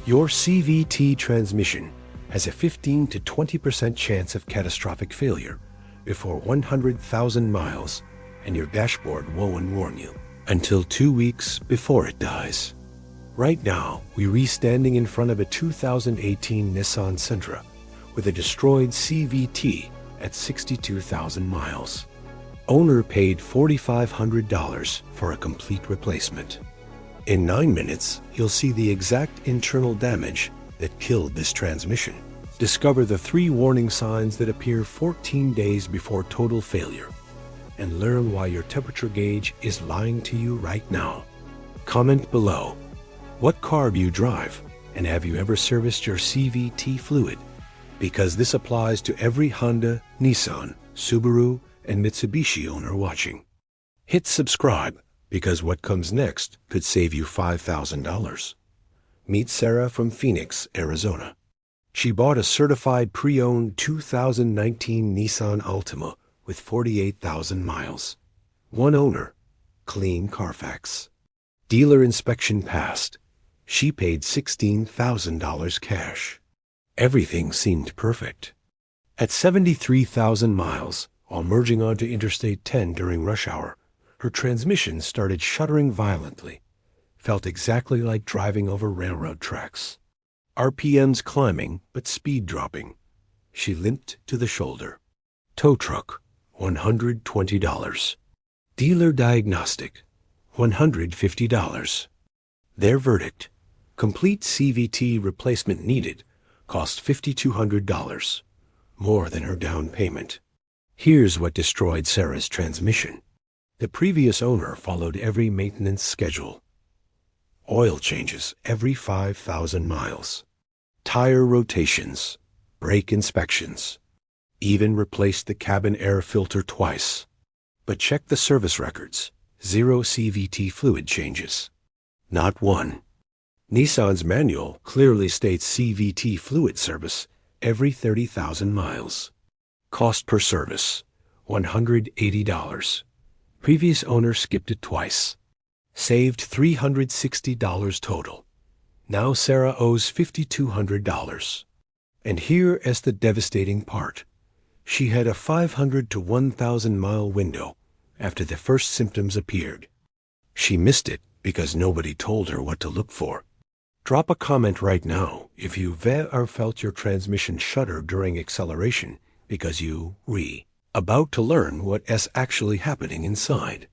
Your CVT transmission has a 15 to 20% chance of catastrophic failure before 100,000 miles, and your dashboard won't warn you until 2 weeks before it dies. Right now, we're standing in front of a 2018 Nissan Sentra with a destroyed CVT at 62,000 miles. Owner paid $4,500 for a complete replacement. In 9 minutes, you'll see the exact internal damage that killed this transmission. Discover the 3 warning signs that appear 14 days before total failure, and learn why your temperature gauge is lying to you right now. Comment below. What car do you drive, and have you ever serviced your CVT fluid? Because this applies to every Honda, Nissan, Subaru, and Mitsubishi owner watching. Hit subscribe, because what comes next could save you $5,000. Meet Sarah from Phoenix, Arizona. She bought a certified pre-owned 2019 Nissan Altima with 48,000 miles. One owner, clean Carfax. Dealer inspection passed. She paid $16,000 cash. Everything seemed perfect. At 73,000 miles, while merging onto Interstate 10 during rush hour, her transmission started shuddering violently. Felt exactly like driving over railroad tracks. RPMs climbing, but speed dropping. She limped to the shoulder. Tow truck, $120. Dealer diagnostic, $150. Their verdict, complete CVT replacement needed, cost $5,200, more than her down payment. Here's what destroyed Sarah's transmission. The previous owner followed every maintenance schedule. Oil changes every 5,000 miles. Tire rotations, brake inspections. Even replaced the cabin air filter twice. But check the service records. 0 CVT fluid changes. Not one. Nissan's manual clearly states CVT fluid service every 30,000 miles. Cost per service, $180. Previous owner skipped it twice. Saved $360 total. Now Sarah owes $5,200. And here is the devastating part. She had a 500 to 1,000 mile window after the first symptoms appeared. She missed it because nobody told her what to look for. Drop a comment right now if you've ever felt your transmission shudder during acceleration because you about to learn what is actually happening inside.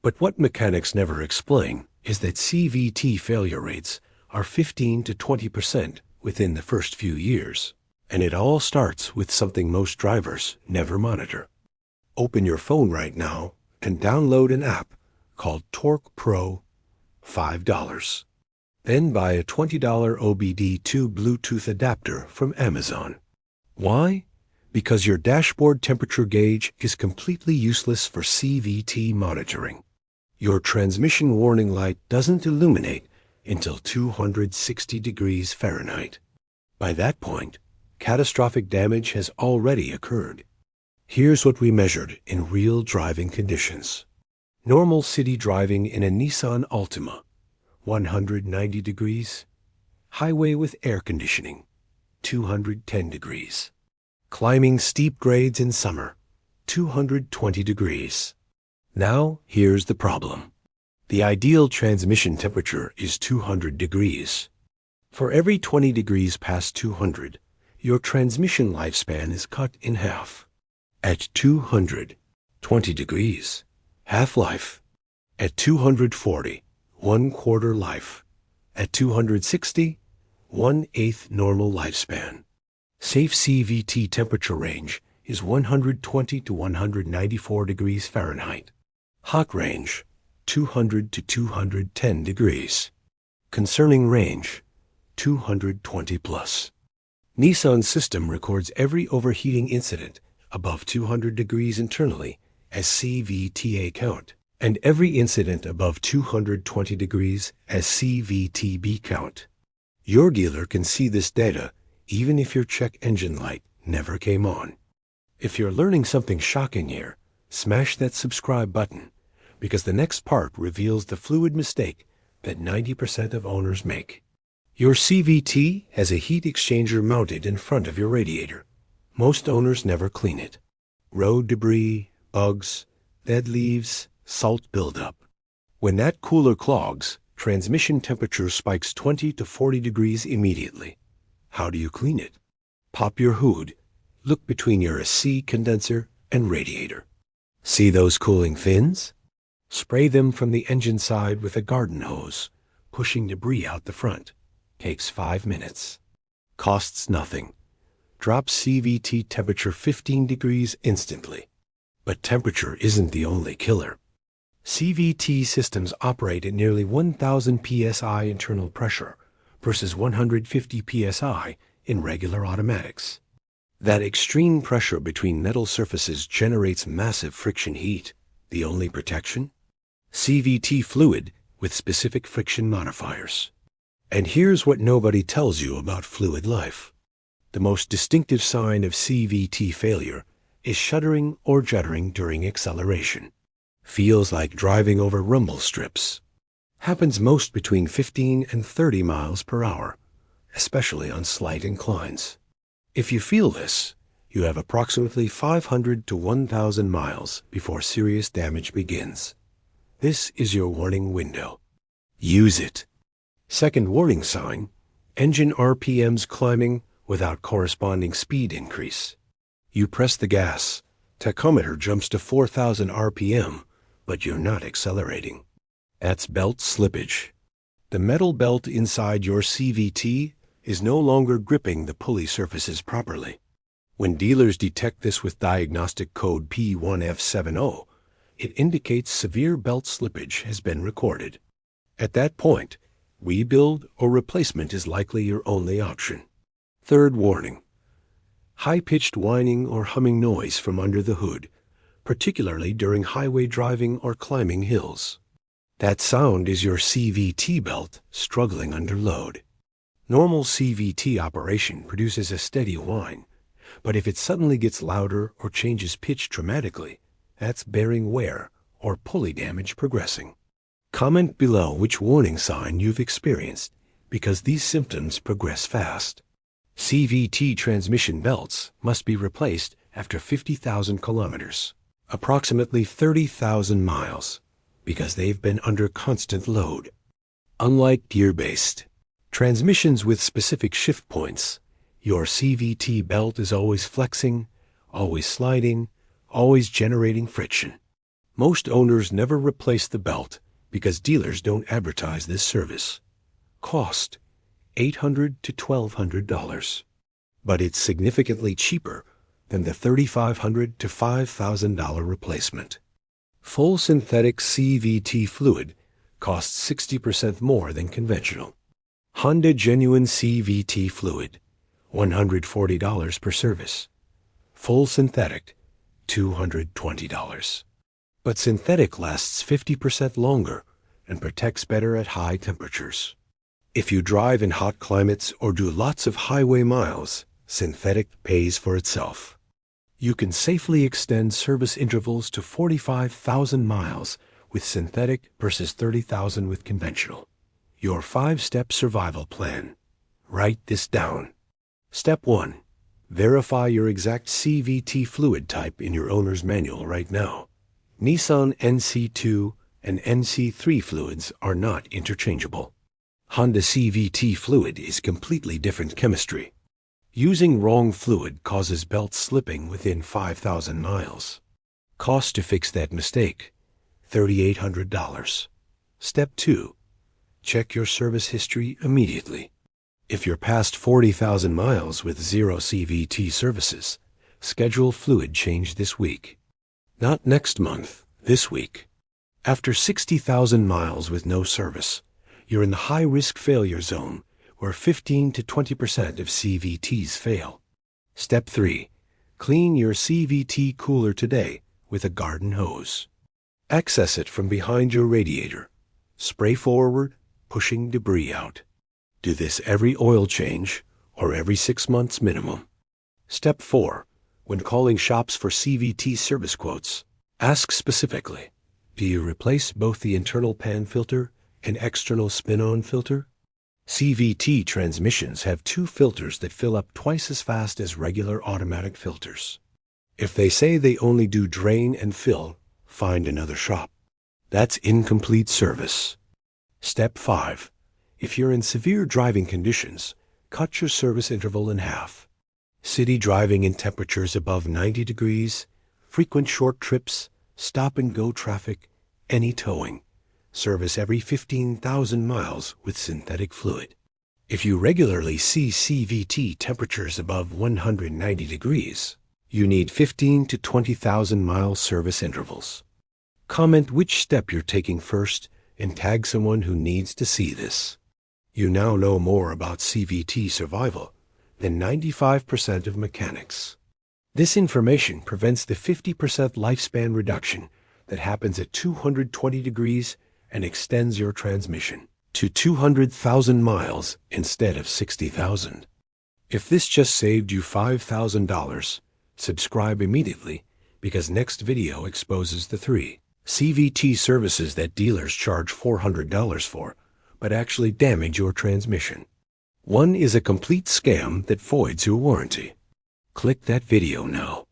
But what mechanics never explain is that CVT failure rates are 15 to 20% within the first few years. And it all starts with something most drivers never monitor. Open your phone right now and download an app called Torque Pro, $5. Then buy a $20 OBD2 Bluetooth adapter from Amazon. Why? Because your dashboard temperature gauge is completely useless for CVT monitoring. Your transmission warning light doesn't illuminate until 260 degrees Fahrenheit. By that point, catastrophic damage has already occurred. Here's what we measured in real driving conditions. Normal city driving in a Nissan Altima, 190 degrees. Highway with air conditioning, 210 degrees. Climbing steep grades in summer, 220 degrees. Now, here's the problem. The ideal transmission temperature is 200 degrees. For every 20 degrees past 200, your transmission lifespan is cut in half. At 220 degrees, half-life. At 240, 1/4 life. At 260, 1/8 normal lifespan. Safe CVT temperature range is 120 to 194 degrees Fahrenheit. Hot range, 200 to 210 degrees. Concerning range, 220 plus. Nissan's system records every overheating incident above 200 degrees internally as CVTA count, and every incident above 220 degrees as CVTB count. Your dealer can see this data even if your check engine light never came on. If you're learning something shocking here, smash that subscribe button, because the next part reveals the fluid mistake that 90% of owners make. Your CVT has a heat exchanger mounted in front of your radiator. Most owners never clean it. Road debris, bugs, dead leaves, salt buildup. When that cooler clogs, transmission temperature spikes 20 to 40 degrees immediately. How do you clean it? Pop your hood. Look between your AC condenser and radiator. See those cooling fins? Spray them from the engine side with a garden hose, pushing debris out the front. Takes 5 minutes. Costs nothing. Drops CVT temperature 15 degrees instantly. But temperature isn't the only killer. CVT systems operate at nearly 1,000 psi internal pressure versus 150 psi in regular automatics. That extreme pressure between metal surfaces generates massive friction heat. The only protection? CVT fluid with specific friction modifiers. And here's what nobody tells you about fluid life. The most distinctive sign of CVT failure is shuddering or juddering during acceleration. Feels like driving over rumble strips. Happens most between 15 and 30 miles per hour, especially on slight inclines. If you feel this, you have approximately 500 to 1,000 miles before serious damage begins. This is your warning window. Use it. Second warning sign, engine RPMs climbing without corresponding speed increase. You press the gas, tachometer jumps to 4,000 RPM, but you're not accelerating. That's belt slippage. The metal belt inside your CVT is no longer gripping the pulley surfaces properly. When dealers detect this with diagnostic code P1F70, it indicates severe belt slippage has been recorded. At that point, rebuild or replacement is likely your only option. Third warning. High-pitched whining or humming noise from under the hood, particularly during highway driving or climbing hills. That sound is your CVT belt struggling under load. Normal CVT operation produces a steady whine, but if it suddenly gets louder or changes pitch dramatically, that's bearing wear or pulley damage progressing. Comment below which warning sign you've experienced, because these symptoms progress fast. CVT transmission belts must be replaced after 50,000 kilometers, approximately 30,000 miles, because they've been under constant load. Unlike gear-based transmissions with specific shift points, your CVT belt is always flexing, always sliding, always generating friction. Most owners never replace the belt because dealers don't advertise this service. Cost $800 to $1,200. But it's significantly cheaper than the $3,500 to $5,000 replacement. Full synthetic CVT fluid costs 60% more than conventional. Honda Genuine CVT fluid, $140 per service. Full synthetic, $220. But synthetic lasts 50% longer and protects better at high temperatures. If you drive in hot climates or do lots of highway miles, synthetic pays for itself. You can safely extend service intervals to 45,000 miles with synthetic versus 30,000 with conventional. Your 5-step survival plan. Write this down. Step 1. Verify your exact CVT fluid type in your owner's manual right now. Nissan NC2 and NC3 fluids are not interchangeable. Honda CVT fluid is completely different chemistry. Using wrong fluid causes belt slipping within 5,000 miles. Cost to fix that mistake, $3,800. Step 2. Check your service history immediately. If you're past 40,000 miles with zero CVT services, schedule fluid change this week. Not next month, this week. After 60,000 miles with no service, you're in the high-risk failure zone where 15 to 20% of CVTs fail. Step 3. Clean your CVT cooler today with a garden hose. Access it from behind your radiator. Spray forward, pushing debris out. Do this every oil change or every 6 months minimum. Step 4. When calling shops for CVT service quotes, ask specifically, do you replace both the internal pan filter and external spin-on filter? CVT transmissions have two filters that fill up twice as fast as regular automatic filters. If they say they only do drain and fill, find another shop. That's incomplete service. Step 5. If you're in severe driving conditions, cut your service interval in half. City driving in temperatures above 90 degrees, frequent short trips, stop-and-go traffic, any towing. Service every 15,000 miles with synthetic fluid. If you regularly see CVT temperatures above 190 degrees, you need 15 to 20,000 mile service intervals. Comment which step you're taking first and tag someone who needs to see this. You now know more about CVT survival than 95% of mechanics. This information prevents the 50% lifespan reduction that happens at 220 degrees and extends your transmission to 200,000 miles instead of 60,000. If this just saved you $5,000, subscribe immediately because next video exposes the 3 CVT services that dealers charge $400 for, but actually damage your transmission. One is a complete scam that voids your warranty. Click that video now.